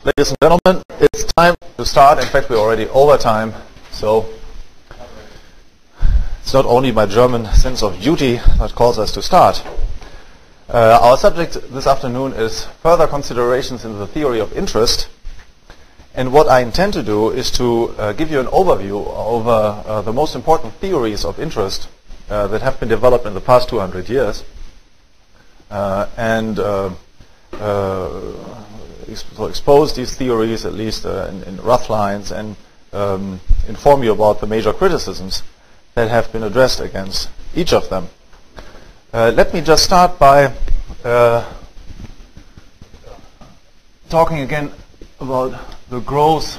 Ladies and gentlemen, it's time to start. In fact, we're already over time, so it's not only my German sense of duty that calls us to start. Our subject this afternoon is further considerations in the theory of interest, and what I intend to do is to give you an overview over the most important theories of interest that have been developed in the past 200 years, and expose these theories, at least in rough lines, and inform you about the major criticisms that have been addressed against each of them. Let me just start by talking again about the growth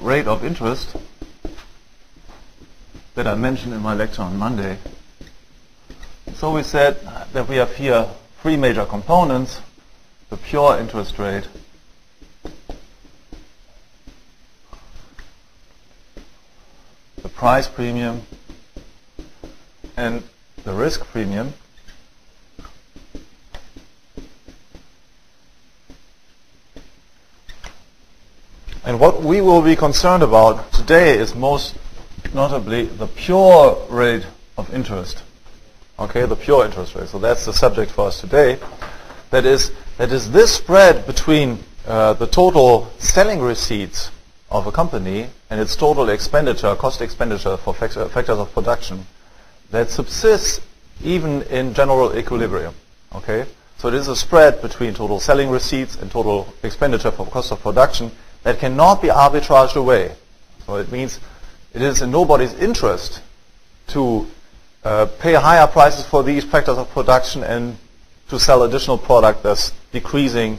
rate of interest that I mentioned in my lecture on Monday. So we said that we have here three major components: the pure interest rate, the price premium, and the risk premium. And what we will be concerned about today is most notably the pure rate of interest. Okay, the pure interest rate. So that's the subject for us today. That is this spread between the total selling receipts of a company and its total expenditure, cost expenditure for factors of production, that subsists even in general equilibrium. Okay, so it is a spread between total selling receipts and total expenditure for cost of production that cannot be arbitraged away. So it means it is in nobody's interest to pay higher prices for these factors of production and to sell additional product, thus decreasing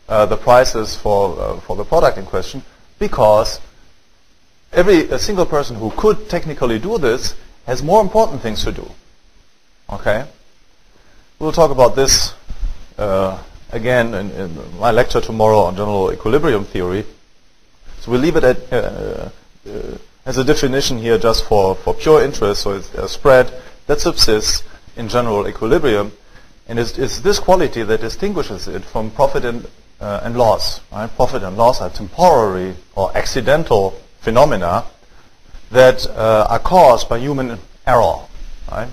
the prices for the product in question, because a single person who could technically do this has more important things to do. Okay? We'll talk about this again in my lecture tomorrow on general equilibrium theory. So we'll leave it at as a definition here just for pure interest. So it's a spread that subsists in general equilibrium. And it's this quality that distinguishes it from profit and loss. Right? Profit and loss are temporary or accidental phenomena that are caused by human error. Right?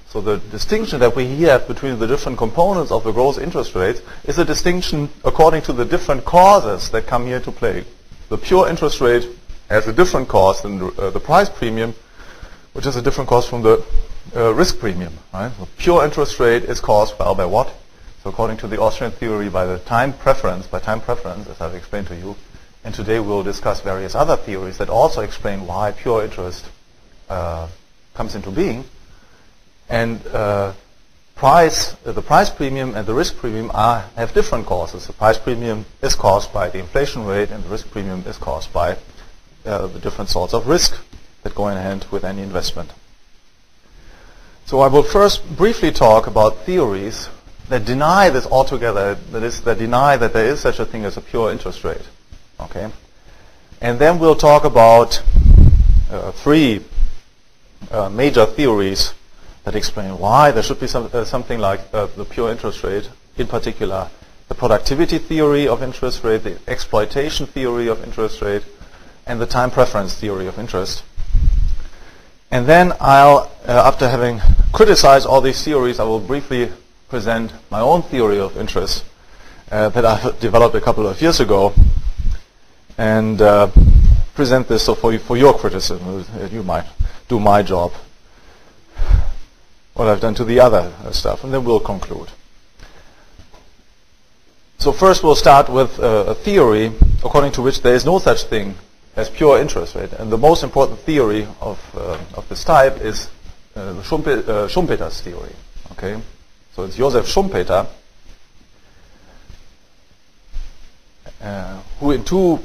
So the distinction that we have between the different components of the gross interest rate is a distinction according to the different causes that come here to play. The pure interest rate has a different cause than the price premium, which is a different cause from the risk premium. Right? So pure interest rate is caused by what? So according to the Austrian theory, by the time preference, as I've explained to you. And today we'll discuss various other theories that also explain why pure interest comes into being. And the price premium and the risk premium have different causes. The price premium is caused by the inflation rate, and the risk premium is caused by the different sorts of risk that go in hand with any investment. So I will first briefly talk about theories that deny this altogether, that deny that there is such a thing as a pure interest rate. Okay? And then we'll talk about three major theories that explain why there should be something like the pure interest rate, in particular the productivity theory of interest rate, the exploitation theory of interest rate, and the time preference theory of interest. And then I'll, after having criticized all these theories, I will briefly present my own theory of interest that I developed a couple of years ago, and present this so for your criticism. You might do my job, what I've done to the other stuff, and then we'll conclude. So first we'll start with a theory according to which there is no such thing as pure interest rate. And the most important theory of this type is Schumpeter's theory. Okay? So it's Joseph Schumpeter, who in two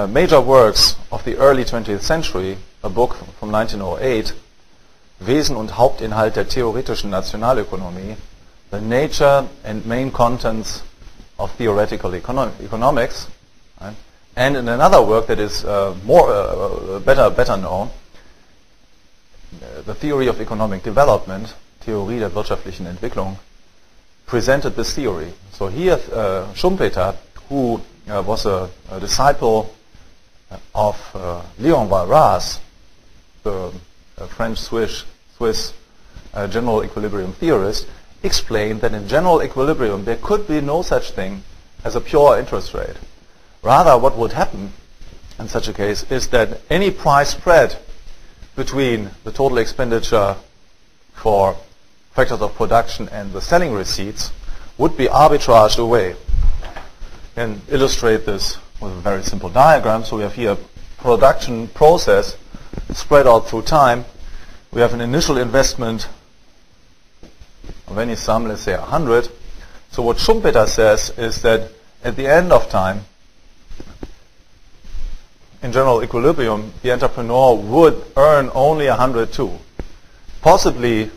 major works of the early 20th century, a book from 1908, Wesen und Hauptinhalt der theoretischen Nationalökonomie, the nature and main contents of theoretical economics, right? And in another work that is better known, the theory of economic development, Theorie der wirtschaftlichen Entwicklung, presented this theory. So here Schumpeter, who was a disciple of Léon Walras, the French-Swiss general equilibrium theorist, explained that in general equilibrium there could be no such thing as a pure interest rate. Rather, what would happen in such a case is that any price spread between the total expenditure for factors of production and the selling receipts would be arbitraged away. And illustrate this with a very simple diagram. So we have here a production process spread out through time. We have an initial investment of any sum, let's say 100. So what Schumpeter says is that at the end of time, in general equilibrium, the entrepreneur would earn only 100 too. Possibly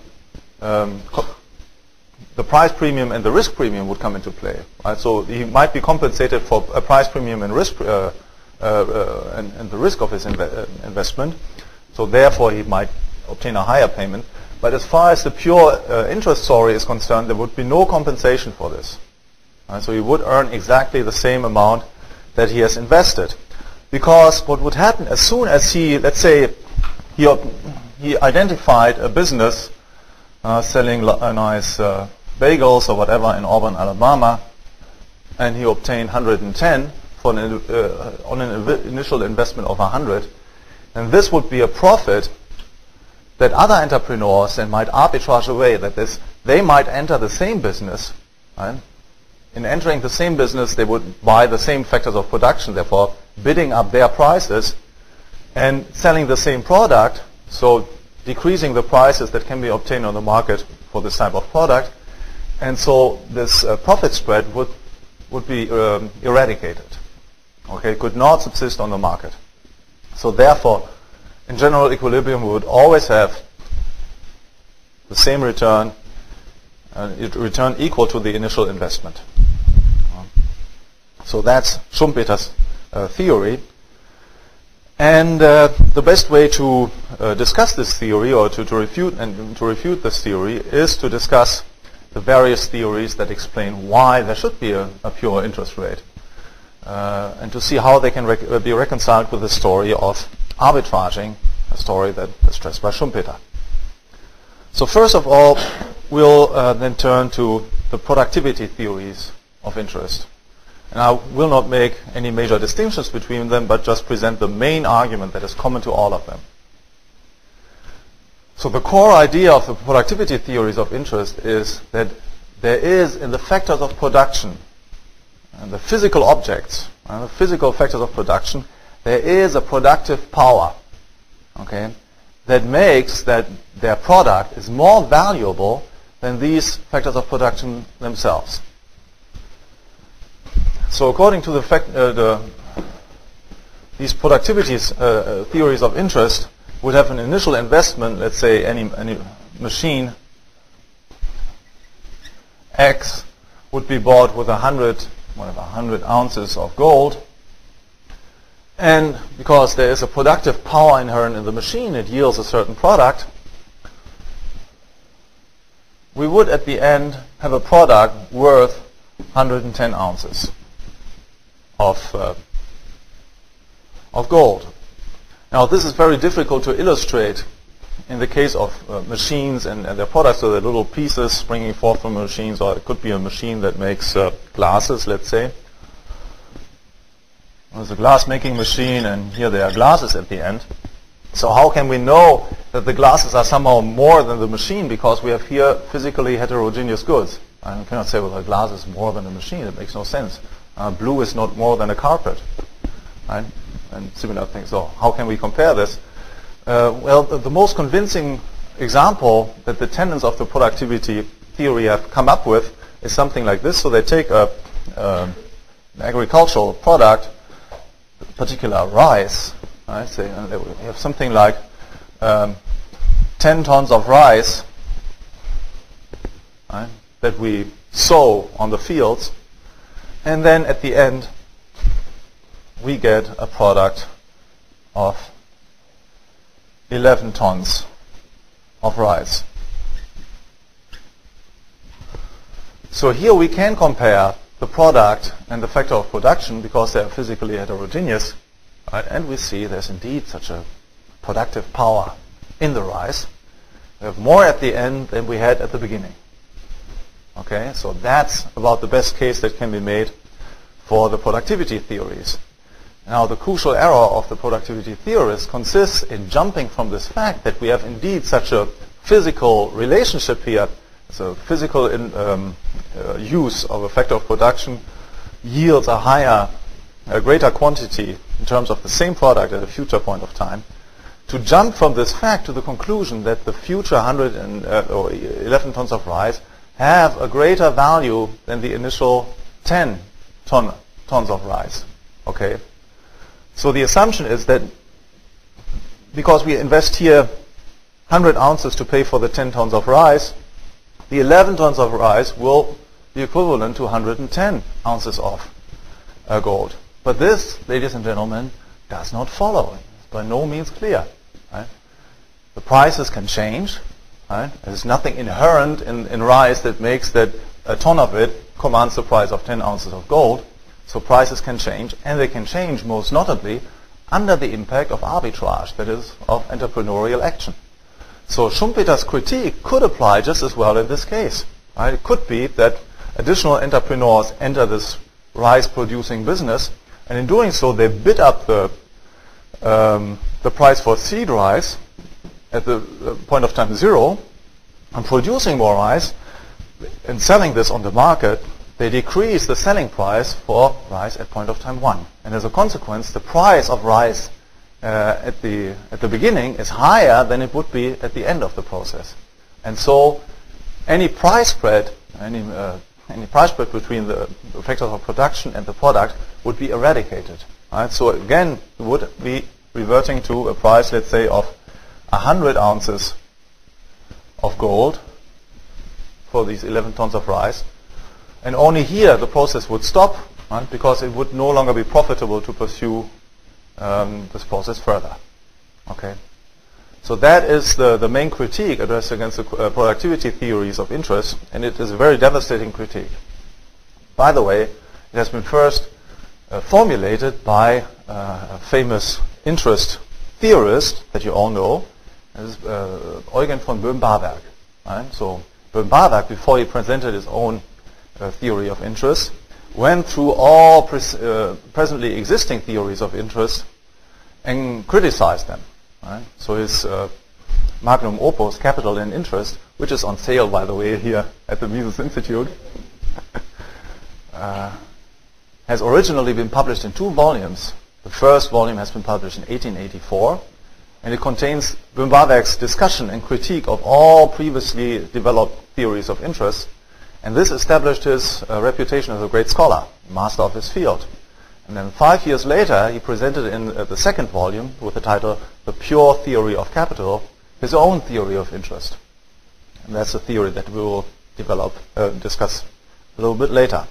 the price premium and the risk premium would come into play. Right? So he might be compensated for a price premium and risk and the risk of his investment. So therefore he might obtain a higher payment. But as far as the pure interest story is concerned, there would be no compensation for this. Right? So he would earn exactly the same amount that he has invested. Because what would happen as soon as he, let's say, he identified a business selling nice bagels or whatever in Auburn, Alabama, and he obtained 110 for on an initial investment of 100, and this would be a profit that other entrepreneurs then might arbitrage away. That is, they might enter the same business. Right? In entering the same business, they would buy the same factors of production, therefore bidding up their prices and selling the same product, so decreasing the prices that can be obtained on the market for this type of product. And so this profit spread would be eradicated. Okay, it could not subsist on the market. So therefore, in general equilibrium, we would always have the same return, return equal to the initial investment. So that's Schumpeter's theory. And the best way to discuss this theory, or to refute this theory, is to discuss the various theories that explain why there should be a pure interest rate, and to see how they can be reconciled with the story of arbitraging, a story that is stressed by Schumpeter. So first of all, we'll then turn to the productivity theories of interest. And I will not make any major distinctions between them, but just present the main argument that is common to all of them. So the core idea of the productivity theories of interest is that there is, in the factors of production, and the physical objects, the physical factors of production, there is a productive power, okay, that makes that their product is more valuable than these factors of production themselves. So according to these productivity theories of interest, would have an initial investment, let's say any machine X would be bought with 100 ounces of gold, and because there is a productive power inherent in the machine, it yields a certain product, we would at the end have a product worth 110 ounces of gold. Now this is very difficult to illustrate in the case of machines and their products, so they're little pieces springing forth from machines, or it could be a machine that makes glasses, let's say. There's a glass making machine, and here there are glasses at the end. So how can we know that the glasses are somehow more than the machine, because we have here physically heterogeneous goods? I cannot say, well, the glass is more than a machine. It makes no sense. Blue is not more than a carpet, right? And similar things. So how can we compare this? Well, the most convincing example that the tenets of the productivity theory have come up with is something like this. So they take an agricultural product, particular rice, right? Say, and we have something like 10 tons of rice, right, that we sow on the fields, and then at the end we get a product of 11 tons of rice. So here we can compare the product and the factor of production because they are physically heterogeneous, right? And we see there's indeed such a productive power in the rise. We have more at the end than we had at the beginning. Okay, so that's about the best case that can be made for the productivity theories. Now, the crucial error of the productivity theorists consists in jumping from this fact that we have indeed such a physical relationship here, so physical use of a factor of production yields a greater quantity in terms of the same product at a future point of time, to jump from this fact to the conclusion that the future 11 tons of rice have a greater value than the initial 10 tons of rice. Okay? So the assumption is that because we invest here 100 ounces to pay for the 10 tons of rice, the 11 tons of rice will be equivalent to 110 ounces of gold. But this, ladies and gentlemen, does not follow. It's by no means clear. Right? The prices can change. Right? There's nothing inherent in rice that makes that a ton of it commands the price of 10 ounces of gold. So prices can change, and they can change most notably under the impact of arbitrage, that is, of entrepreneurial action. So Schumpeter's critique could apply just as well in this case. Right? It could be that additional entrepreneurs enter this rice-producing business, and in doing so, they bid up the price for seed rice at the point of time 0, and producing more rice and selling this on the market, they decrease the selling price for rice at point of time 1. And as a consequence, the price of rice at the beginning is higher than it would be at the end of the process. And so any price spread between the factors of production and the product would be eradicated. Right? So again, it would be reverting to a price, let's say, of 100 ounces of gold for these 11 tons of rice. And only here the process would stop, right? Because it would no longer be profitable to pursue this process further. Okay. So that is the main critique addressed against the productivity theories of interest, and it is a very devastating critique. By the way, it has been first formulated by a famous interest theorist that you all know, is Eugen von Boehm-bawerk. Right? So Boehm-bawerk, before he presented his own theory of interest, went through all presently existing theories of interest and criticized them. Right? So his magnum opus, Capital and Interest, which is on sale, by the way, here at the Mises Institute, has originally been published in 2 volumes. The first volume has been published in 1884, and it contains Boehm-bawerk's discussion and critique of all previously developed theories of interest, and this established his reputation as a great scholar, master of his field. And then 5 years later, he presented in the second volume with the title The Pure Theory of Capital, his own theory of interest. And that's a theory that we will discuss a little bit later.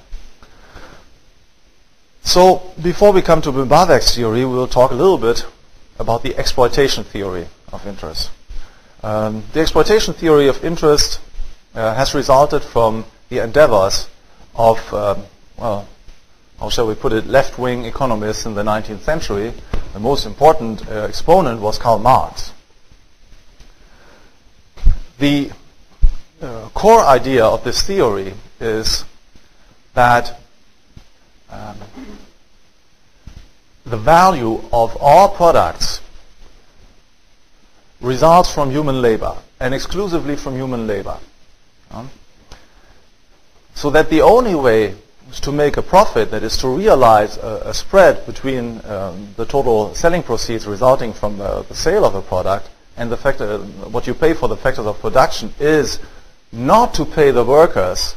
So before we come to Boehm-bawerk's theory, we will talk a little bit about the exploitation theory of interest. The exploitation theory of interest has resulted from the endeavors of, how shall we put it, left-wing economists in the 19th century. The most important exponent was Karl Marx. The core idea of this theory is that the value of all products results from human labor, and exclusively from human labor. So that the only way to make a profit, that is to realize a spread between the total selling proceeds resulting from the sale of a product and the factor, what you pay for the factors of production, is not to pay the workers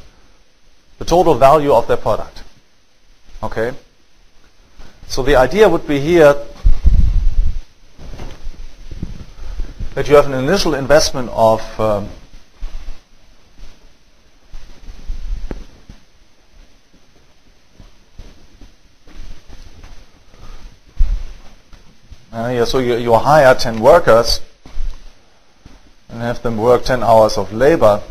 the total value of their product. Okay? So the idea would be here that you have an initial investment of so you hire 10 workers and have them work 10 hours of labor.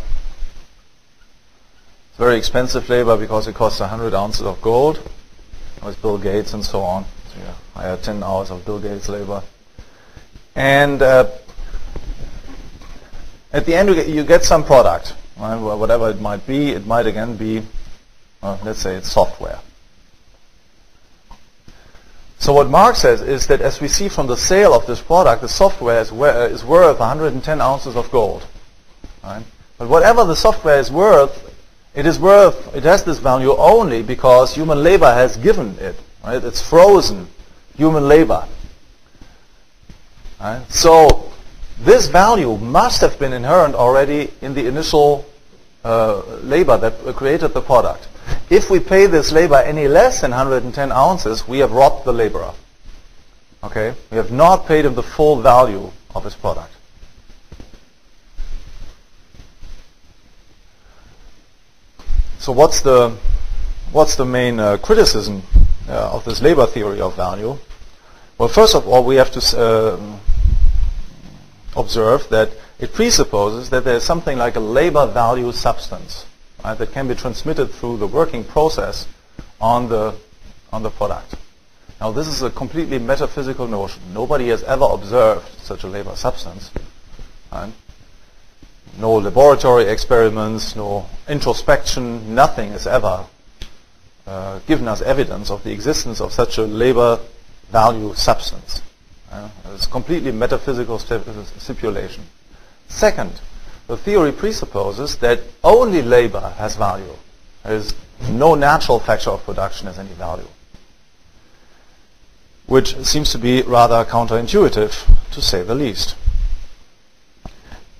very expensive labor because it costs 100 ounces of gold, with Bill Gates and so on. So you hire 10 hours of Bill Gates labor. And at the end you get some product, right? Whatever it might be. It might again be, let's say it's software. So what Marx says is that as we see from the sale of this product, the software is worth 110 ounces of gold. Right? But whatever the software is worth, it has this value only because human labor has given it. Right? It's frozen human labor. Right? So this value must have been inherent already in the initial labor that created the product. If we pay this labor any less than 110 ounces, we have robbed the laborer. Okay? We have not paid him the full value of his product. So what's the main criticism of this labor theory of value? Well, first of all, we have to observe that it presupposes that there is something like a labor value substance, right, that can be transmitted through the working process on the product. Now, this is a completely metaphysical notion. Nobody has ever observed such a labor substance. Right? No laboratory experiments, no introspection, nothing has ever given us evidence of the existence of such a labor value substance. It's completely metaphysical stipulation. Second, the theory presupposes that only labor has value. There is no natural factor of production has any value, which seems to be rather counterintuitive, to say the least.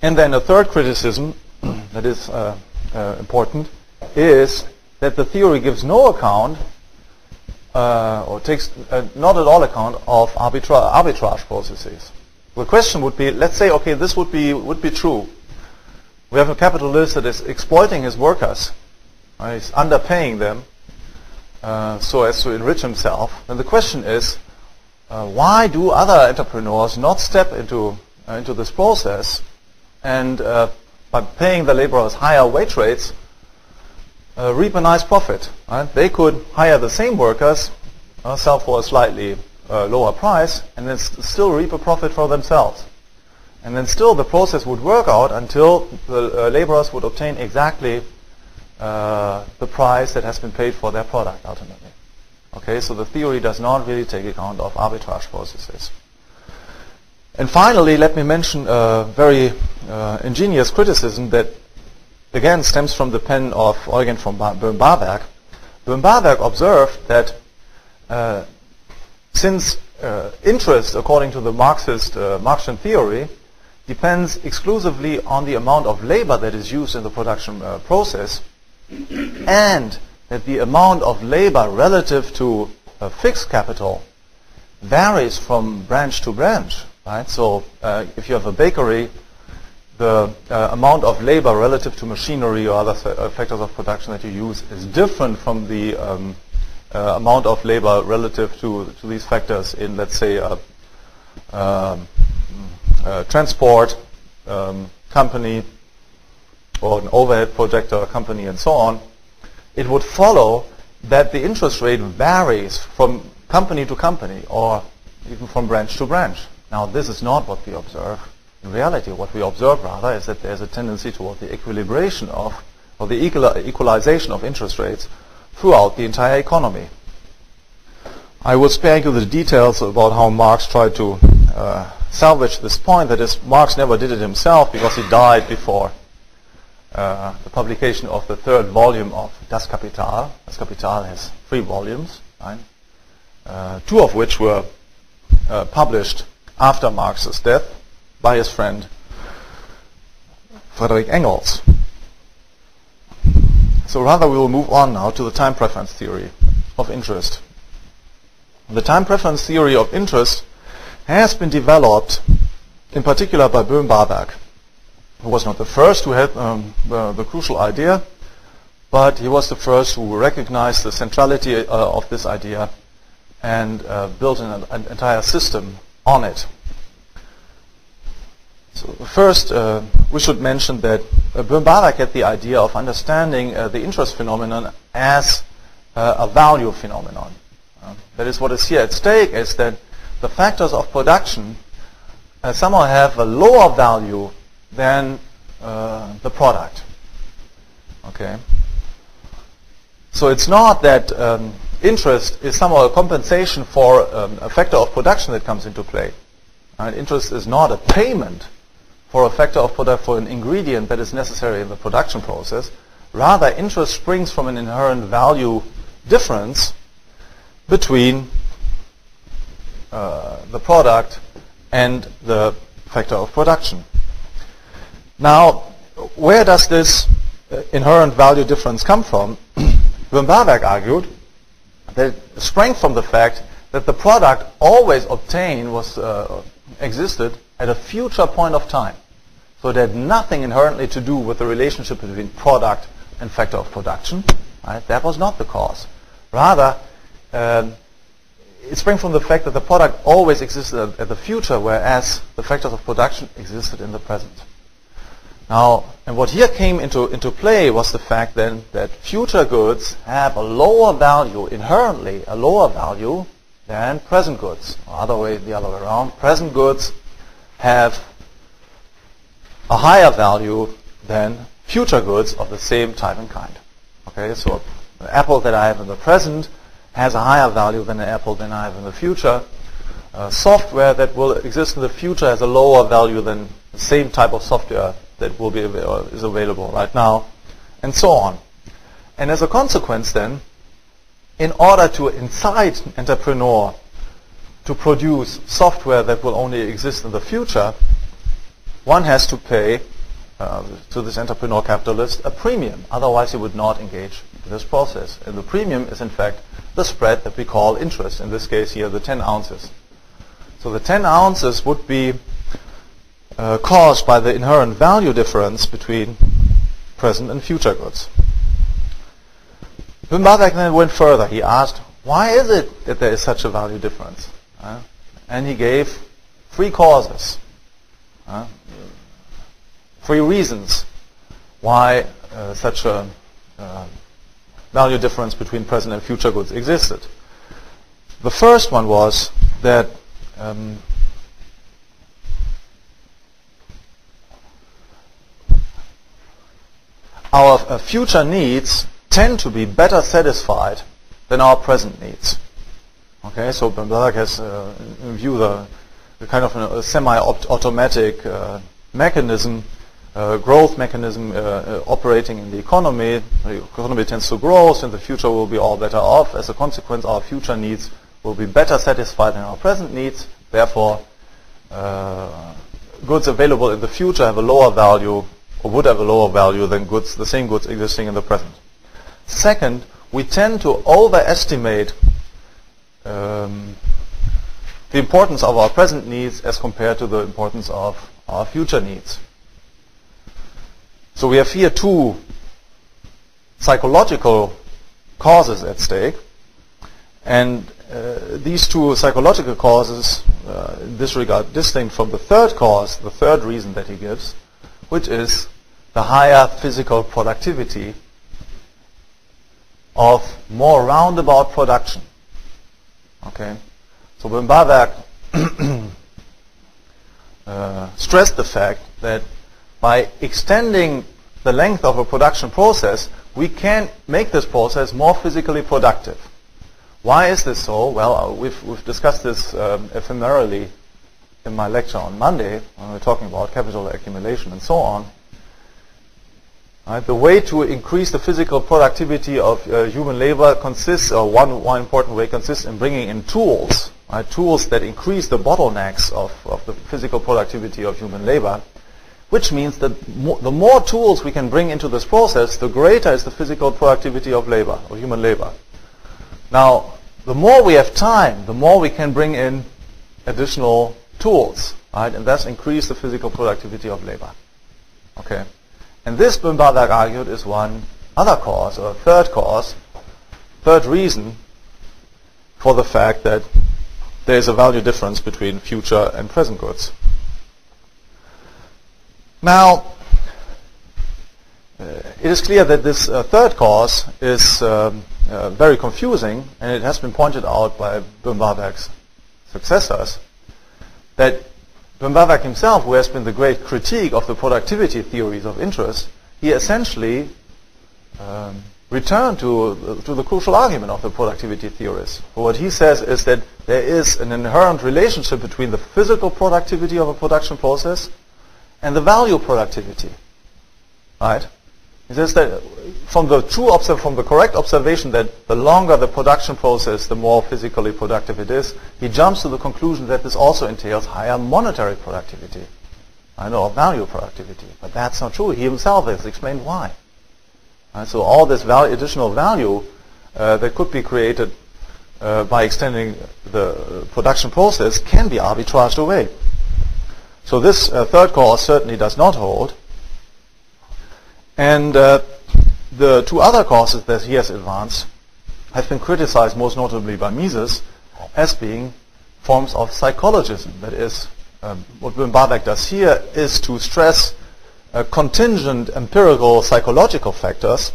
And then a third criticism that is important is that the theory gives no account or takes not at all account of arbitrage processes. The question would be, let's say, okay, this would be true. We have a capitalist that is exploiting his workers. Right? He's underpaying them so as to enrich himself. And the question is, why do other entrepreneurs not step into this process and by paying the laborers higher wage rates, reap a nice profit? Right? They could hire the same workers, sell for a slightly lower price, and then still reap a profit for themselves. And then still the process would work out until the laborers would obtain exactly the price that has been paid for their product ultimately. Okay, so the theory does not really take account of arbitrage processes. And finally, let me mention a very ingenious criticism that again stems from the pen of Eugen von Boehm-bawerk. Boehm-bawerk observed that since interest, according to the Marxian theory, depends exclusively on the amount of labor that is used in the production process, and that the amount of labor relative to fixed capital varies from branch to branch. Right? So if you have a bakery, the amount of labor relative to machinery or other factors of production that you use is different from the amount of labor relative to these factors in, let's say, transport company or an overhead projector company and so on. It would follow that the interest rate varies from company to company or even from branch to branch. Now, this is not what we observe. In reality, what we observe rather is that there's a tendency toward the equilibration of, or the equalization of interest rates throughout the entire economy. I will spare you the details about how Marx tried to salvage this point. That is, Marx never did it himself because he died before the publication of the third volume of Das Kapital. Das Kapital has 3 volumes, right? 2 of which were published after Marx's death by his friend Friedrich Engels. So rather we will move on now to the time preference theory of interest. The time preference theory of interest has been developed in particular by Boehm-bawerk, who was not the first who had the crucial idea, but he was the first who recognized the centrality of this idea and built an entire system on it. So first, we should mention that boehm-bawerk had the idea of understanding the interest phenomenon as a value phenomenon. That is, what is here at stake is that the factors of production somehow have a lower value than the product. Okay. So it's not that interest is somehow a compensation for a factor of production that comes into play. Interest is not a payment for a factor of product, for an ingredient that is necessary in the production process. Rather, interest springs from an inherent value difference between the product and the factor of production. Now, where does this inherent value difference come from? Boehm-bawerk argued that it sprang from the fact that the product always obtained existed at a future point of time. So it had nothing inherently to do with the relationship between product and factor of production. Right? That was not the cause. Rather, it sprang from the fact that the product always existed at the future, whereas the factors of production existed in the present. Now, and what here came into play was the fact then that future goods have a lower value, inherently a lower value than present goods. Or the other way around. Present goods have a higher value than future goods of the same type and kind. Okay, so the apple that I have in the present has a higher value than the apple that I have in the future. Software that will exist in the future has a lower value than the same type of software that will be is available right now, and so on. And as a consequence then, in order to incite an entrepreneur to produce software that will only exist in the future, one has to pay to this entrepreneur capitalist a premium. Otherwise he would not engage in this process. And the premium is in fact the spread that we call interest. In this case here, the 10 ounces. So the 10 ounces would be caused by the inherent value difference between present and future goods. Boehm-bawerk then went further. He asked, why is it that there is such a value difference? And he gave 3 causes. 3 reasons why such a value difference between present and future goods existed. The first one was that our future needs tend to be better satisfied than our present needs. Okay, so Boehm-bawerk has in view the kind of a semi-automatic mechanism, growth mechanism operating in the economy. The economy tends to grow, so in the future we'll be all better off. As a consequence, our future needs will be better satisfied than our present needs. Therefore, goods available in the future have a lower value, or would have a lower value than the same goods existing in the present. Second, we tend to overestimate the importance of our present needs as compared to the importance of our future needs. So we have here 2 psychological causes at stake, and these 2 psychological causes in this regard distinct from the third cause, the third reason that he gives, which is the higher physical productivity of more roundabout production. Okay, so Boehm-bawerk stressed the fact that by extending the length of a production process, we can make this process more physically productive. Why is this so? Well, we've discussed this ephemerally in my lecture on Monday when we were talking about capital accumulation and so on. Right, the way to increase the physical productivity of human labor consists, or one important way consists in bringing in tools, right, tools that increase the bottlenecks of the physical productivity of human labor, which means that the more tools we can bring into this process, the greater is the physical productivity of labor, of human labor. Now, the more we have time, the more we can bring in additional tools, right, and thus increase the physical productivity of labor. Okay. And this, Boehm-bawerk argued, is one other cause, or third reason for the fact that there is a value difference between future and present goods. Now, it is clear that this third cause is very confusing, and it has been pointed out by boehm-bawerk's successors, that boehm-bawerk himself, who has been the great critique of the productivity theories of interest, he essentially returned to the crucial argument of the productivity theorists. For what he says is that there is an inherent relationship between the physical productivity of a production process and the value productivity. Right? He says that from the correct observation that the longer the production process, the more physically productive it is, he jumps to the conclusion that this also entails higher monetary productivity. Or value productivity. But that's not true. He himself has explained why. So all this additional value that could be created by extending the production process can be arbitraged away. So this third cause certainly does not hold. And the two other causes that he has advanced have been criticized most notably by Mises as being forms of psychologism. That is, what boehm-bawerk does here is to stress contingent empirical psychological factors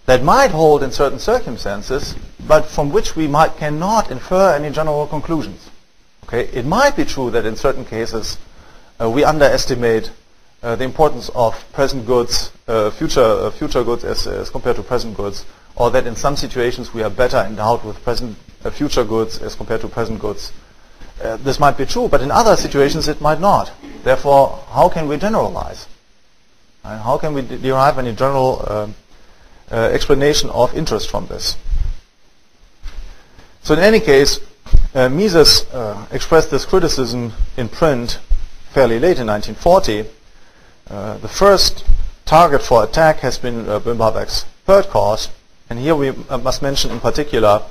that might hold in certain circumstances, but from which we cannot infer any general conclusions. Okay, it might be true that in certain cases we underestimate the importance of present goods, future goods as compared to present goods, or that in some situations we are better endowed with future goods as compared to present goods. This might be true, but in other situations it might not. Therefore, how can we generalize? And how can we derive any general explanation of interest from this? So in any case, Mises expressed this criticism in print fairly late in 1940. The first target for attack has been boehm-bawerk's third cause, and here we must mention in particular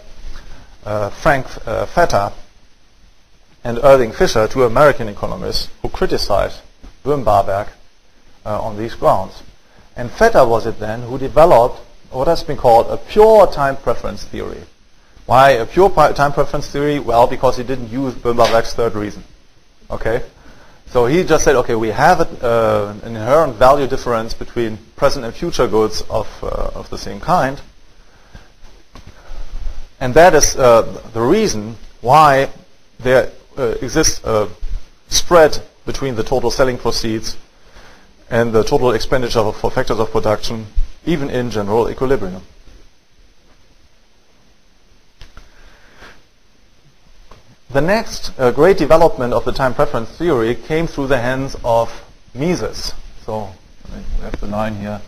Frank Fetter and Irving Fisher, two American economists who criticized boehm-bawerk on these grounds. And Fetter was it then who developed what has been called a pure time preference theory. Why a pure time preference theory? Well, because he didn't use boehm-bawerk's third reason. Okay? So he just said, okay, we have an inherent value difference between present and future goods of the same kind. And that is the reason why there exists a spread between the total selling proceeds and the total expenditure for factors of production, even in general equilibrium. The next great development of the time preference theory came through the hands of Mises. So we have the line here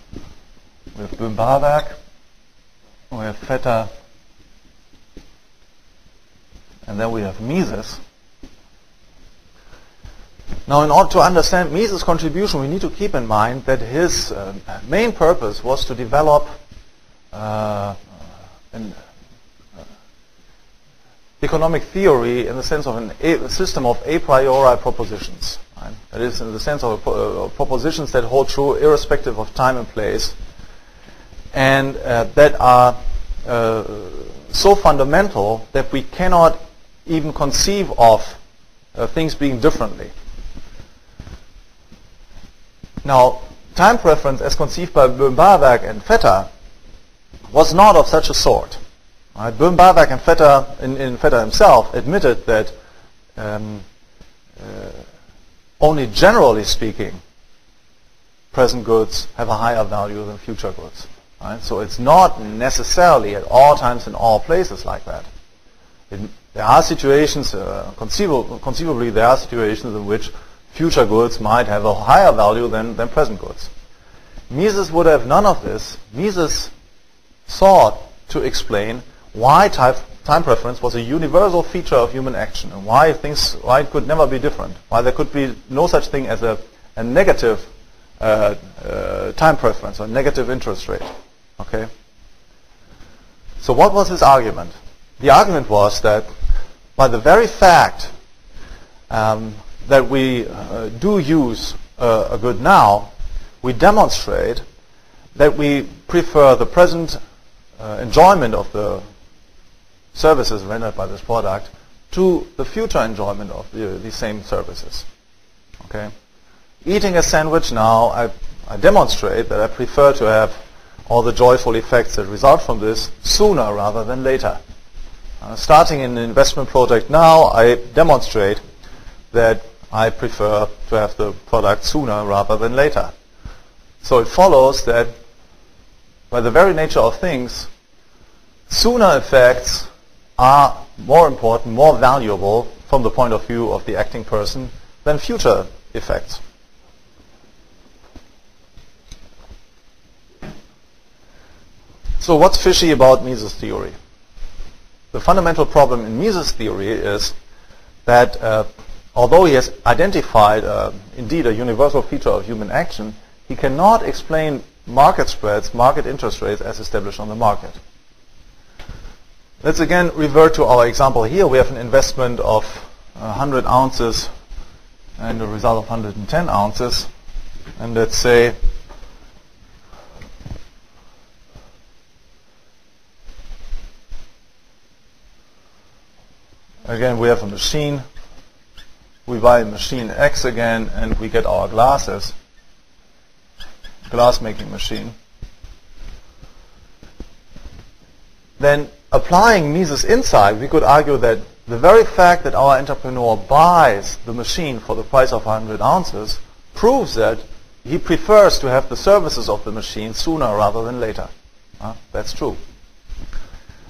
with boehm-bawerk, we have Fetter, and then we have Mises. Now, in order to understand Mises' contribution, we need to keep in mind that his main purpose was to develop an economic theory in the sense of a system of a priori propositions. Right? That is, in the sense of propositions that hold true irrespective of time and place, and that are so fundamental that we cannot even conceive of things being differently. Now, time preference as conceived by boehm-bawerk and Fetter was not of such a sort. Right? Boehm-bawerk and Fetter, in Fetter himself, admitted that only generally speaking, present goods have a higher value than future goods. Right? So it's not necessarily at all times in all places like that. There are situations, conceivably there are situations in which future goods might have a higher value than present goods. Mises would have none of this. Mises sought to explain why time preference was a universal feature of human action, and why it could never be different, why there could be no such thing as a negative time preference or negative interest rate. Okay. So what was his argument? The argument was that by the very fact that we do use a good now, we demonstrate that we prefer the present enjoyment of the services rendered by this product to the future enjoyment of these same services. Okay, eating a sandwich now, I demonstrate that I prefer to have all the joyful effects that result from this sooner rather than later. Starting an investment project now, I demonstrate that I prefer to have the product sooner rather than later. So it follows that by the very nature of things, sooner effects are more important, more valuable from the point of view of the acting person than future effects. So what's fishy about Mises' theory? The fundamental problem in Mises' theory is that although he has identified indeed a universal feature of human action, he cannot explain market spreads, market interest rates as established on the market. Let's again revert to our example here. We have an investment of 100 ounces and a result of 110 ounces. And let's say again we have a machine. We buy machine X again and we get our glasses. Glass making machine. Then applying Mises' insight, we could argue that the very fact that our entrepreneur buys the machine for the price of 100 ounces proves that he prefers to have the services of the machine sooner rather than later. That's true.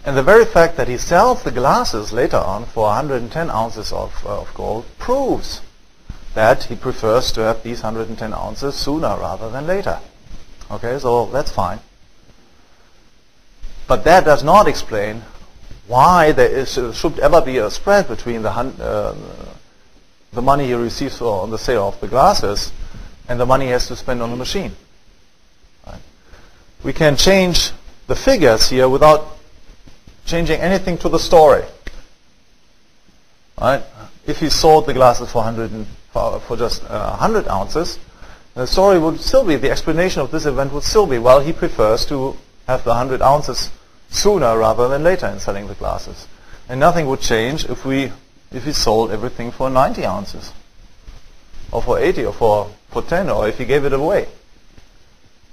And the very fact that he sells the glasses later on for 110 ounces of gold proves that he prefers to have these 110 ounces sooner rather than later. Okay, so that's fine. But that does not explain why there should ever be a spread between the money he receives on the sale of the glasses and the money he has to spend on the machine. Right? We can change the figures here without changing anything to the story. Right? If he sold the glasses for just 100 ounces, the story would still be, the explanation of this event would still be, well, he prefers to have the 100 ounces sooner rather than later in selling the glasses. And nothing would change if he sold everything for 90 ounces, or for 80, or for 10, or if he gave it away.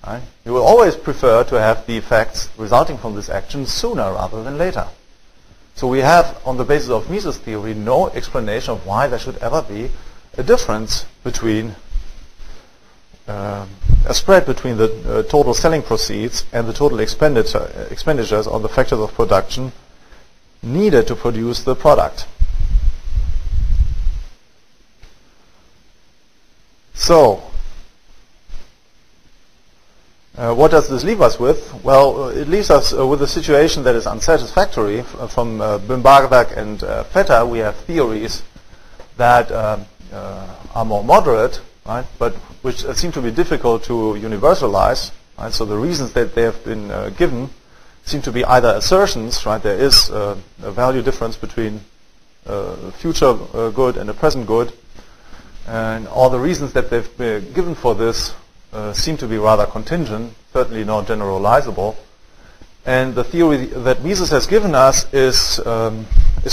Right? He will always prefer to have the effects resulting from this action sooner rather than later. So we have, on the basis of Mises' theory, no explanation of why there should ever be a difference between a spread between the total selling proceeds and the total expenditures on the factors of production needed to produce the product. So, what does this leave us with? Well, it leaves us with a situation that is unsatisfactory. From boehm-bawerk and Vetter, we have theories that are more moderate, right, but which seem to be difficult to universalize. Right? So the reasons that they have been given seem to be either assertions, right? There is a value difference between a future good and a present good, and all the reasons that they've been given for this seem to be rather contingent, certainly not generalizable. And the theory that Mises has given us is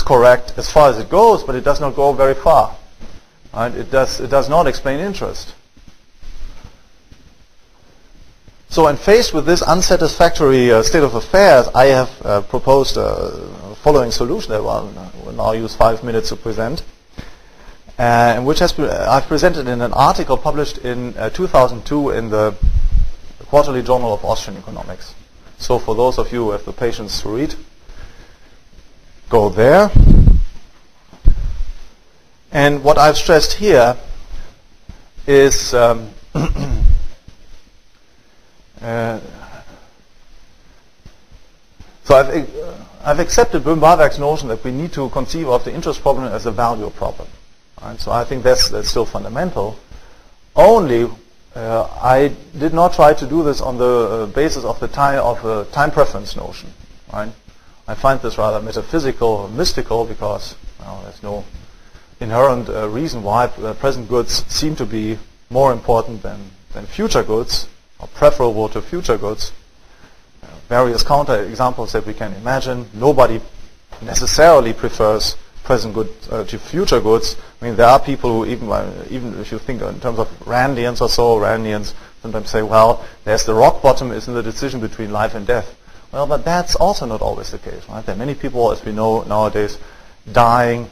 correct as far as it goes, but it does not go very far. Right? It does not explain interest. So when faced with this unsatisfactory state of affairs, I have proposed a following solution that will now use 5 minutes to present, which I've presented in an article published in 2002 in the Quarterly Journal of Austrian Economics. So for those of you who have the patience to read, go there. And what I've stressed here is so I've accepted boehm-bawerk's notion that we need to conceive of the interest problem as a value problem. Right? So I think that's still fundamental. Only I did not try to do this on the basis of the time preference notion. Right? I find this rather metaphysical or mystical because there's no inherent reason why present goods seem to be more important than future goods, or preferable to future goods. Various counter examples that we can imagine. Nobody necessarily prefers present good to future goods. I mean, there are people who even if you think in terms of Randians or so, Randians sometimes say, well, there's the rock bottom is in the decision between life and death. Well, but that's also not always the case, right? There are many people, as we know nowadays, dying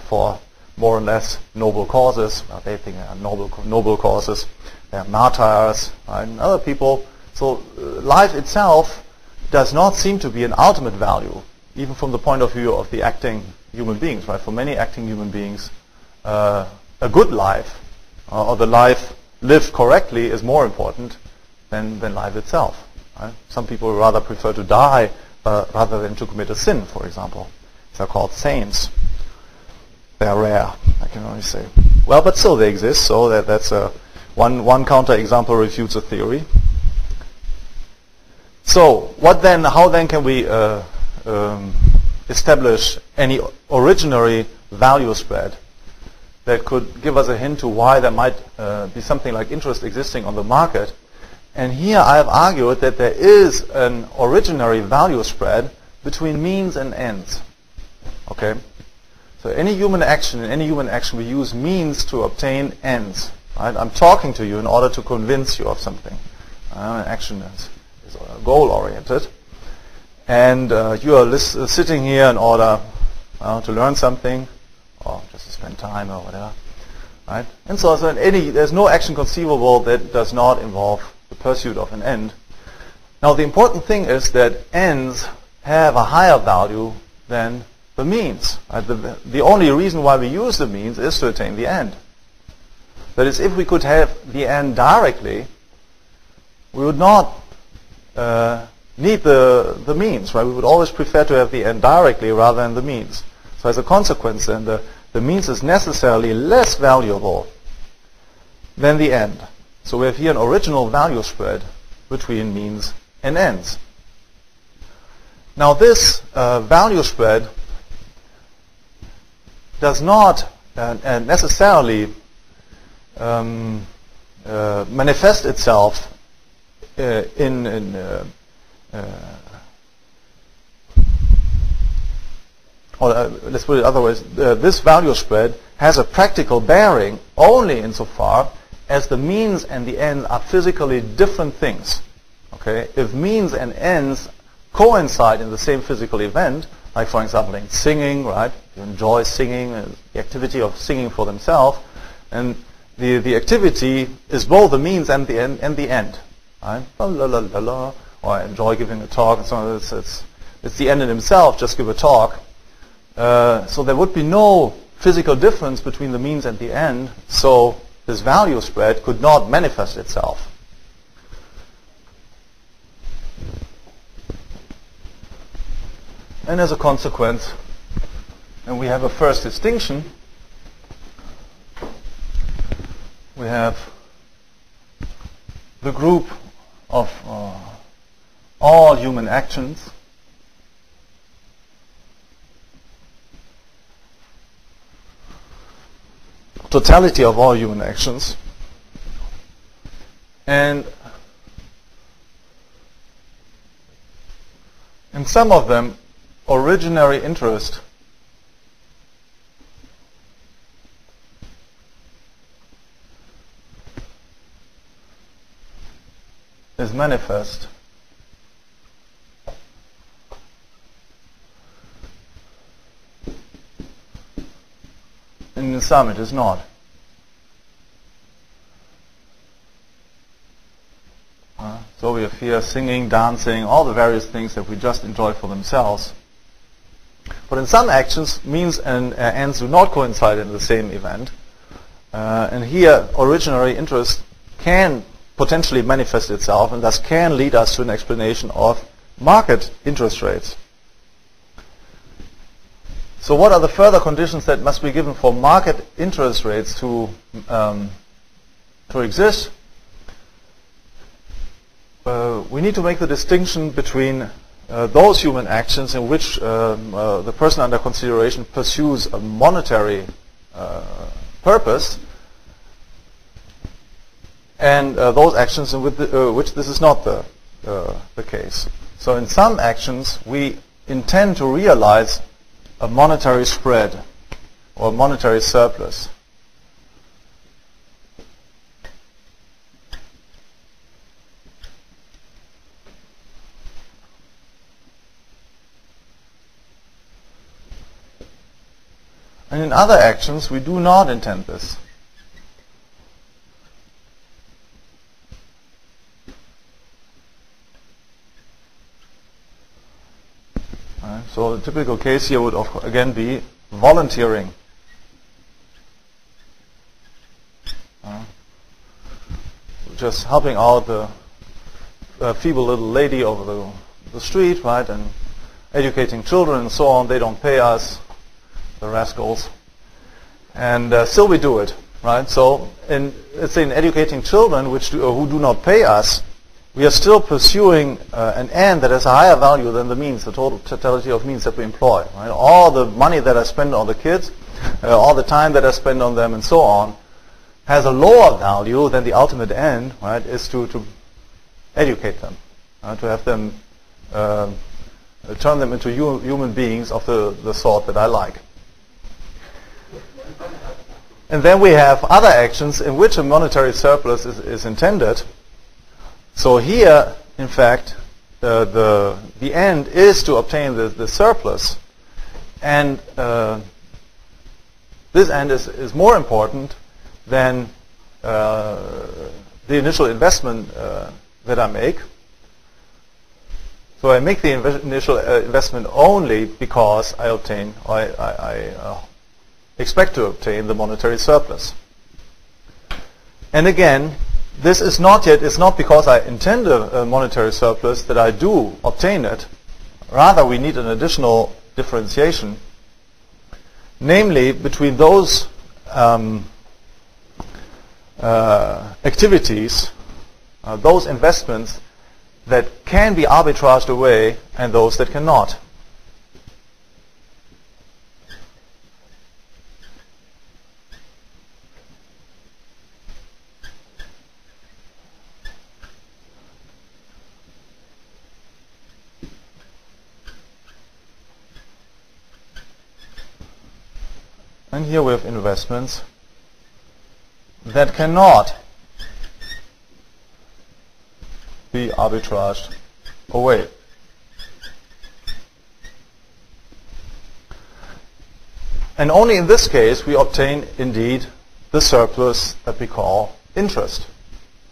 for more or less noble causes. Well, they think they are noble causes. They are martyrs, right? And other people. So life itself does not seem to be an ultimate value, even from the point of view of the acting human beings, right? For many acting human beings, a good life, or the life lived correctly, is more important than life itself. Right? Some people rather prefer to die rather than to commit a sin, for example. They're called saints. They are rare, I can only say. Well, but still they exist, so that's one counter-example refutes a theory. So, how then can we establish any originary value spread that could give us a hint to why there might be something like interest existing on the market? And here I have argued that there is an originary value spread between means and ends. Okay? So in any human action we use means to obtain ends. Right? I'm talking to you in order to convince you of something. An action is goal-oriented. And you are sitting here in order to learn something, or just to spend time or whatever. Right? And so there's no action conceivable that does not involve the pursuit of an end. Now the important thing is that ends have a higher value than the means. Right? The only reason why we use the means is to attain the end. That is, if we could have the end directly, we would not need the means. Right? We would always prefer to have the end directly rather than the means. So as a consequence, then the means is necessarily less valuable than the end. So we have here an original value spread between means and ends. Now this value spread does not necessarily manifest itself let's put it other ways. This value spread has a practical bearing only insofar as the means and the end are physically different things. Okay? If means and ends coincide in the same physical event, like for example in singing, right? You enjoy singing, the activity of singing for themselves, and the activity is both the means and the end. Right? La, la, la, la, la. Or I enjoy giving a talk and so on. It's the end in himself, just give a talk. So there would be no physical difference between the means and the end, so this value spread could not manifest itself. And as a consequence, and we have a first distinction, we have the group of all human actions totality of all human actions, and in some of them originary interest is manifest. And in some it is not. So we have here singing, dancing, all the various things that we just enjoy for themselves. But in some actions, means and ends do not coincide in the same event. And here, originary interest can potentially manifest itself and thus can lead us to an explanation of market interest rates. So what are the further conditions that must be given for market interest rates to exist? We need to make the distinction between those human actions in which the person under consideration pursues a monetary purpose and those actions in which this is not the case. So in some actions we intend to realize a monetary spread or monetary surplus. And in other actions, we do not intend this. So the typical case here would again be volunteering. Just helping out the feeble little lady over the street, right, and educating children and so on. They don't pay us, the rascals, and still we do it, right? So let's say in educating children who do not pay us, we are still pursuing an end that has a higher value than the means, the totality of means that we employ. Right? All the money that I spend on the kids, all the time that I spend on them and so on, has a lower value than the ultimate end, right, is to educate them, to have them, turn them into human beings of the sort that I like. And then we have other actions in which a monetary surplus is intended. So here, in fact, the end is to obtain the surplus, and this end is more important than the initial investment that I make. So I make the initial investment only because I obtain, or I expect to obtain the monetary surplus. And again, this is not yet, it's not because I intend a monetary surplus that I do obtain it. Rather, we need an additional differentiation, namely between those activities, those investments that can be arbitraged away and those that cannot. And here we have investments that cannot be arbitraged away. And only in this case we obtain indeed the surplus that we call interest.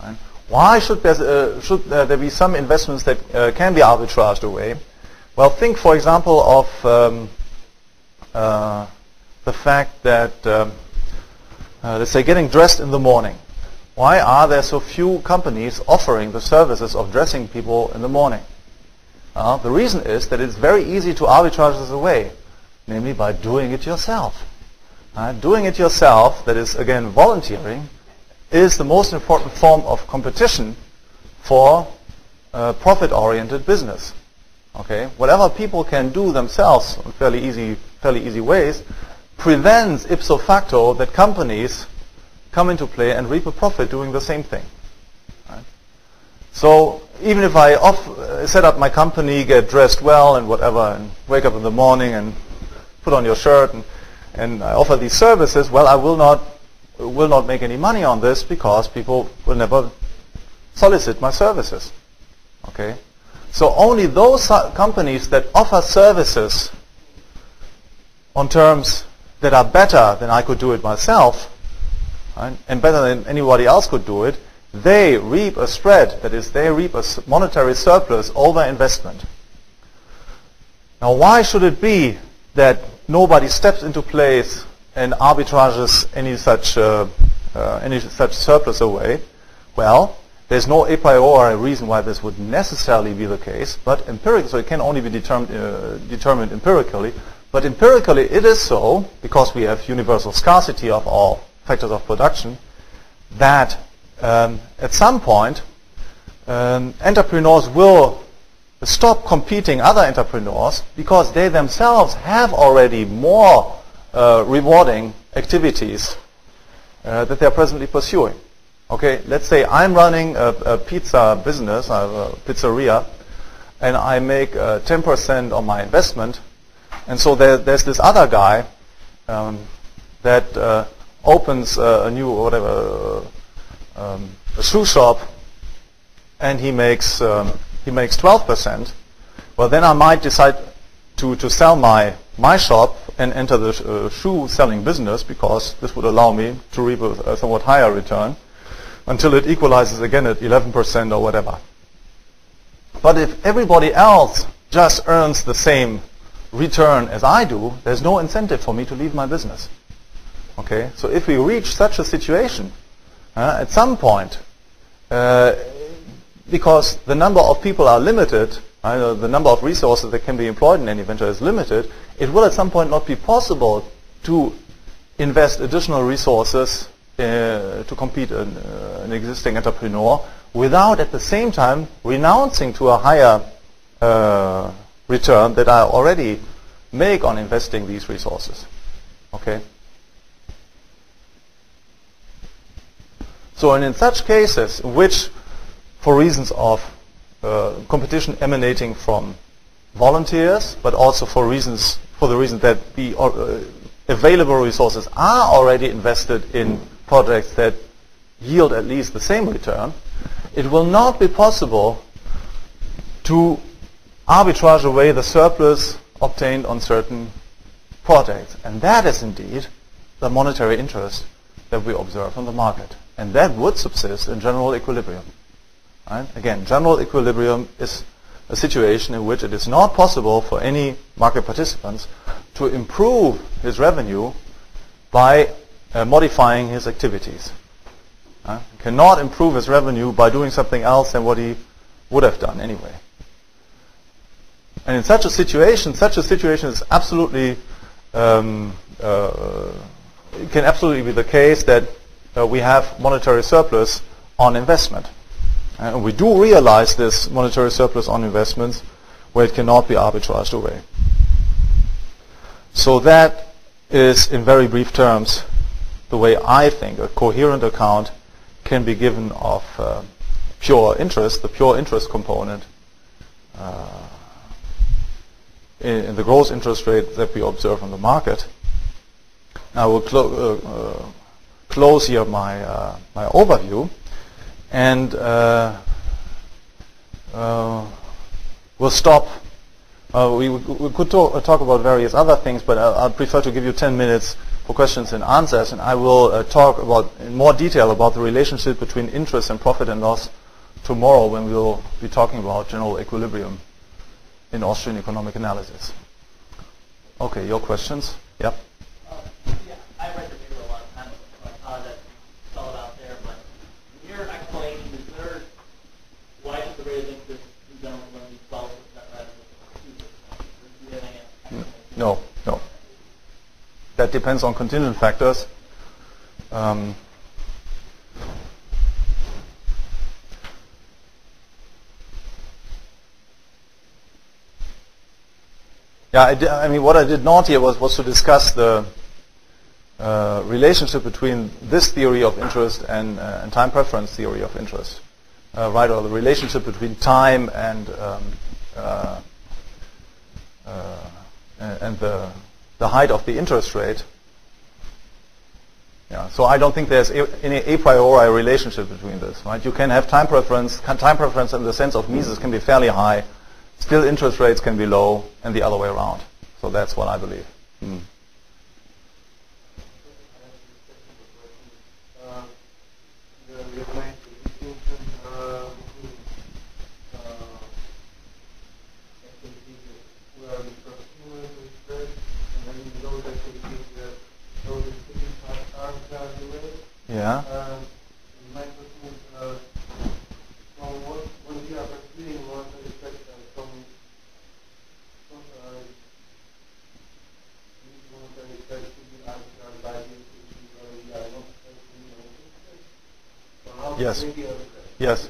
Right? Why should there be some investments that can be arbitraged away? Well, think for example of the fact that, let's say, getting dressed in the morning. Why are there so few companies offering the services of dressing people in the morning? The reason is that it's very easy to arbitrage this away, namely by doing it yourself. Doing it yourself, that is again volunteering, is the most important form of competition for profit-oriented business. Okay, whatever people can do themselves in fairly easy ways prevents ipso facto that companies come into play and reap a profit doing the same thing. Right? So even if I set up my company, get dressed well and whatever, and wake up in the morning and put on your shirt and I offer these services, well, I will not make any money on this because people will never solicit my services. Okay, so only those companies that offer services on terms that are better than I could do it myself, right, and better than anybody else could do it, they reap a spread, that is, they reap a monetary surplus over investment. Now, why should it be that nobody steps into place and arbitrages any such surplus away? Well, there's no a priori reason why this would necessarily be the case, but empirically, so it can only be determined empirically. But empirically, it is so, because we have universal scarcity of all factors of production, that at some point, entrepreneurs will stop competing other entrepreneurs because they themselves have already more rewarding activities that they're presently pursuing. Okay, let's say I'm running a pizza business, I have a pizzeria, and I make 10% on my investment, And so there's this other guy that opens a new whatever a shoe shop, and he makes 12%. Well, then I might decide to sell my shop and enter the shoe selling business, because this would allow me to reap a somewhat higher return until it equalizes again at 11% or whatever. But if everybody else just earns the same return as I do, there's no incentive for me to leave my business. Okay, so if we reach such a situation, at some point, because the number of people are limited, the number of resources that can be employed in any venture is limited, it will at some point not be possible to invest additional resources to compete an existing entrepreneur without at the same time renouncing to a higher return that I already make on investing these resources. Okay? So, and in such cases, in which, for reasons of competition emanating from volunteers, but also for the reason that the available resources are already invested in projects that yield at least the same return, it will not be possible to arbitrage away the surplus obtained on certain projects. And that is indeed the monetary interest that we observe on the market. And that would subsist in general equilibrium. Right? Again, general equilibrium is a situation in which it is not possible for any market participants to improve his revenue by modifying his activities. He cannot improve his revenue by doing something else than what he would have done anyway. And in such a situation is absolutely, it can absolutely be the case that we have monetary surplus on investment. And we do realize this monetary surplus on investments where it cannot be arbitraged away. So that is, in very brief terms, the way I think a coherent account can be given of pure interest, the pure interest component in the gross interest rate that we observe on the market. I will close here my overview, and we'll stop. We could talk about various other things, but I'd prefer to give you 10 minutes for questions and answers, and I will talk about in more detail about the relationship between interest and profit and loss tomorrow, when we will be talking about general equilibrium in Austrian economic analysis. Okay, your questions? Yep. Yeah, I read the paper a lot of times, so I apologize it's all out there, but in your explanation, is there, why should the rate of interest in general be 12% rather than 2%? Do you have any explanation? No. That depends on contingent factors. I mean, what I did not here was to discuss the relationship between this theory of interest and time preference theory of interest, right? Or the relationship between time and the height of the interest rate. Yeah. So I don't think there's any a priori relationship between this, right? You can have time preference. Time preference in the sense of Mises can be fairly high. Still, interest rates can be low, and the other way around. So that's what I believe. Yeah. My question is, what we are pursuing was Yes.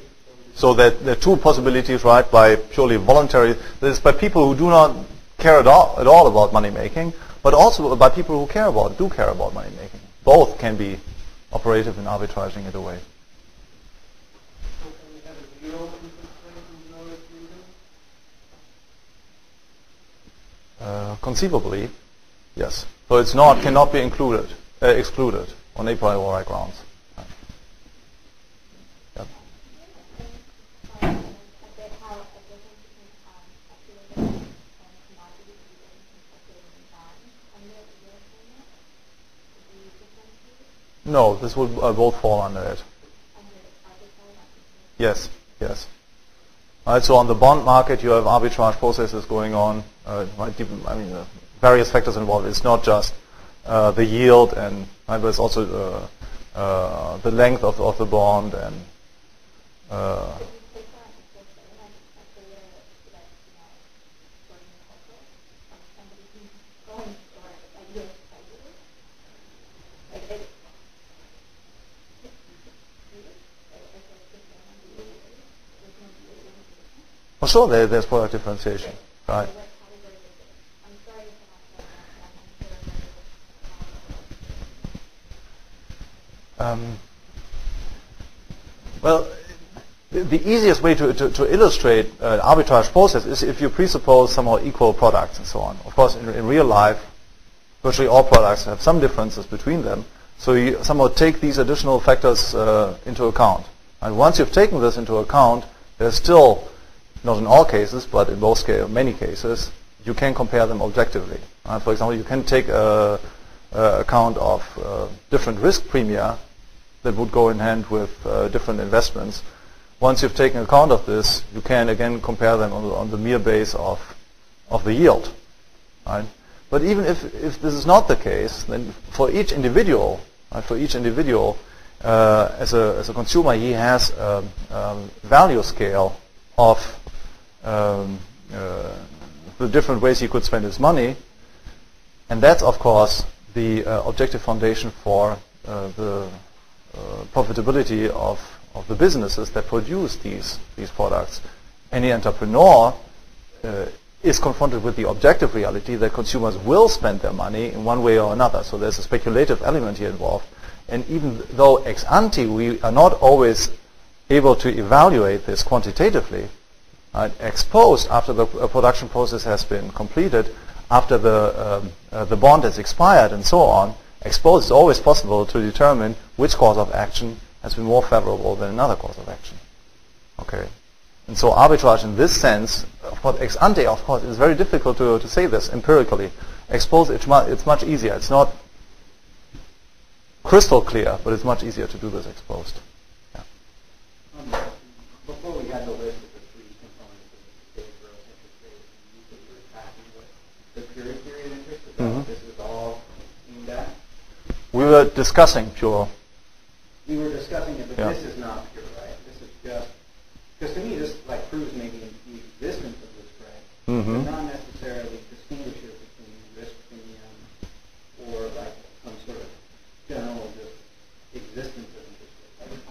So there are two possibilities, right? By purely voluntary, that is by people who do not care at all about money making, but also by people who do care about money making. Both can be operative in arbitraging it away. So can we have a zero interest rate in order to Conceivably, yes. So it's not cannot be excluded on a priori grounds. Yeah. No, this would both fall under it. Yes, yes. Right, so on the bond market, you have arbitrage processes going on. Various factors involved. It's not just the yield, and but it's also the length of the bond and. Well, sure, there's product differentiation, right? Well, the easiest way to illustrate an arbitrage process is if you presuppose somehow equal products and so on. Of course, in real life, virtually all products have some differences between them. So you somehow take these additional factors into account. And once you've taken this into account, there's still, not in all cases, but in many cases, you can compare them objectively. For example, you can take account of different risk premia that would go in hand with different investments. Once you've taken account of this, you can again compare them on the mere base of the yield. Right? But even if this is not the case, then for each individual, as a consumer, he has a value scale of the different ways he could spend his money, and that's of course the objective foundation for the profitability of the businesses that produce these products. Any entrepreneur is confronted with the objective reality that consumers will spend their money in one way or another. So there's a speculative element here involved. And even though ex ante we are not always able to evaluate this quantitatively, ex post, after the production process has been completed, after the bond has expired and so on, ex post it's always possible to determine which course of action has been more favorable than another course of action. Okay, and so arbitrage in this sense, for ex ante, of course, it's very difficult to say this empirically. Ex post, it's much easier. It's not crystal clear, but it's much easier to do this ex post. Yeah. Before we had the list of the three components of the state growth interest rate, you said you were tracking what the pure period interest is. This is all aimed at? We were discussing pure. We were discussing it, but Yeah. this is not pure, right? This is just, because to me this proves maybe the existence of this spread, but not necessarily distinguishes between risk premium or like some sort of general just existence of interest rate. Like,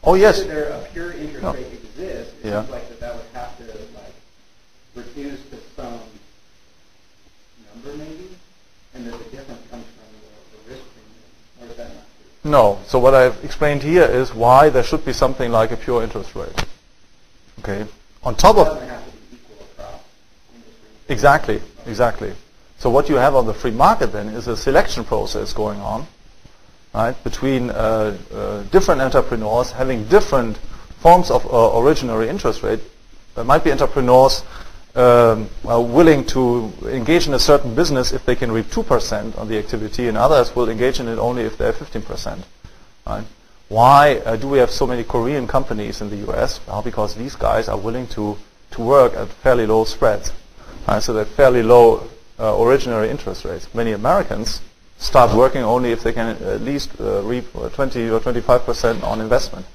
Oh yes. whether a pure interest No. rate exists, it Yeah. seems like that would have to like reduce to some number maybe, and that the difference comes from the risk premium, or is that not true? No. So what I've explained here is why there should be something like a pure interest rate. Okay. On top It of doesn't have to be equal across industries. exactly. So what you have on the free market then is a selection process going on, right, between different entrepreneurs having different forms of originary interest rate. There might be entrepreneurs willing to engage in a certain business if they can reap 2% on the activity, and others will engage in it only if they have 15%. Right? Why do we have so many Korean companies in the US? Well, because these guys are willing to work at fairly low spreads. Right? So they're fairly low originary interest rates. Many Americans start working only if they can at least reap 20 or 25% on investment.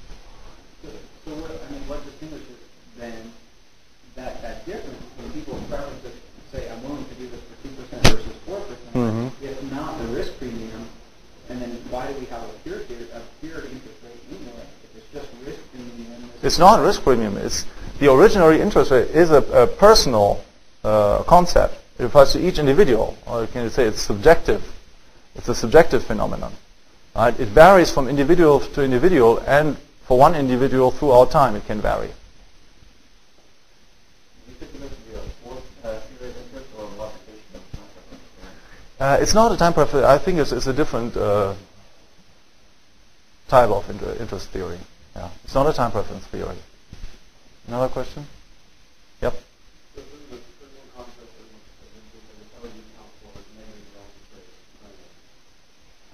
So what distinguishes then that difference between people's preferences to say I'm willing to do this for 2% versus 4%, if not the risk premium, and then why do we have a pure interest rate anyway? If it's just risk premium. It's not risk premium. It's the originary interest rate is a personal concept. It refers to each individual, or you can say it's subjective. It's a subjective phenomenon. Right? It varies from individual to individual, and for one individual throughout time it can vary. You think this would be a fourth period interest or It's not a time preference. I think it's a different type of interest theory. Yeah, it's not a time preference theory. Another question? Yep.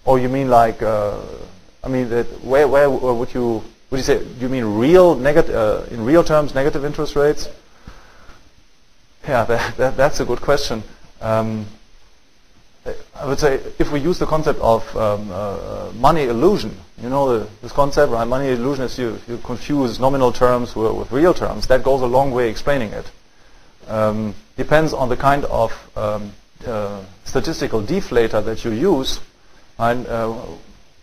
Oh, you mean like? I mean, where would you say? Do you mean real negative in real terms negative interest rates? Yeah, that's a good question. I would say if we use the concept of money illusion, you know this concept, right? Money illusion is you confuse nominal terms with real terms. That goes a long way explaining it. Depends on the kind of statistical deflator that you use, and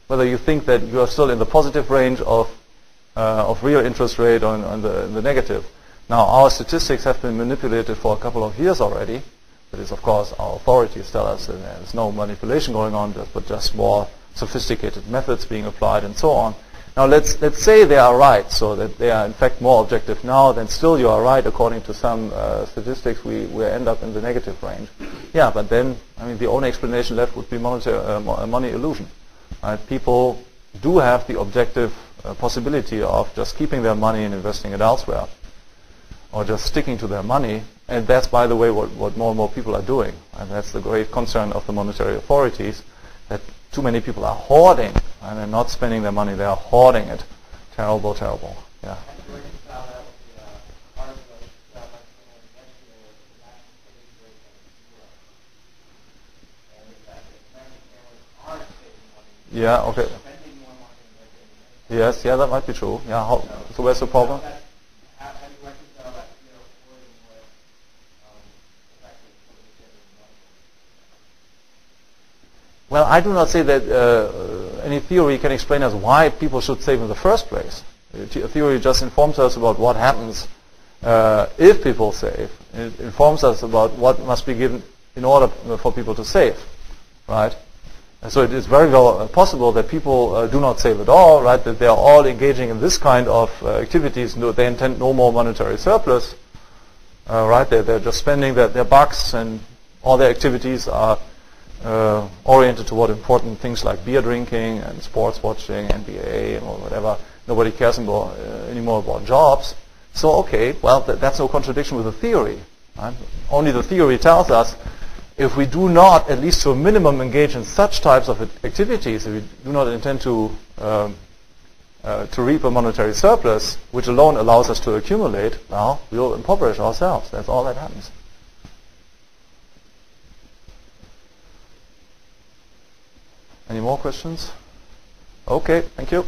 whether you think that you are still in the positive range of real interest rate or in the negative. Now, our statistics have been manipulated for a couple of years already. That is, of course, our authorities tell us that there's no manipulation going on, but just more sophisticated methods being applied and so on. Now, let's say they are right, so that they are in fact more objective now, then still you are right according to some statistics. We end up in the negative range. Yeah, but then, I mean, the only explanation left would be money illusion. Right? People do have the objective possibility of just keeping their money and investing it elsewhere, or just sticking to their money, and that's, by the way, what more and more people are doing. And that's the great concern of the monetary authorities, that too many people are hoarding, and they're not spending their money, they are hoarding it. Terrible, terrible. Yeah. Yeah, okay. Yes, yeah, that might be true. Yeah, so where's the problem? Well, I do not say that any theory can explain us why people should save in the first place. A theory just informs us about what happens if people save. It informs us about what must be given in order for people to save, right? And so it is very well possible that people do not save at all, right? That they are all engaging in this kind of activities. They intend no more monetary surplus, right? They're just spending their bucks, and all their activities are oriented toward important things like beer drinking and sports watching, NBA or whatever. Nobody cares anymore about jobs. So, okay, well, that's no contradiction with the theory. Right? Only the theory tells us if we do not, at least to a minimum, engage in such types of activities, if we do not intend to reap a monetary surplus, which alone allows us to accumulate, well, we'll impoverish ourselves. That's all that happens. Any more questions? Okay, thank you.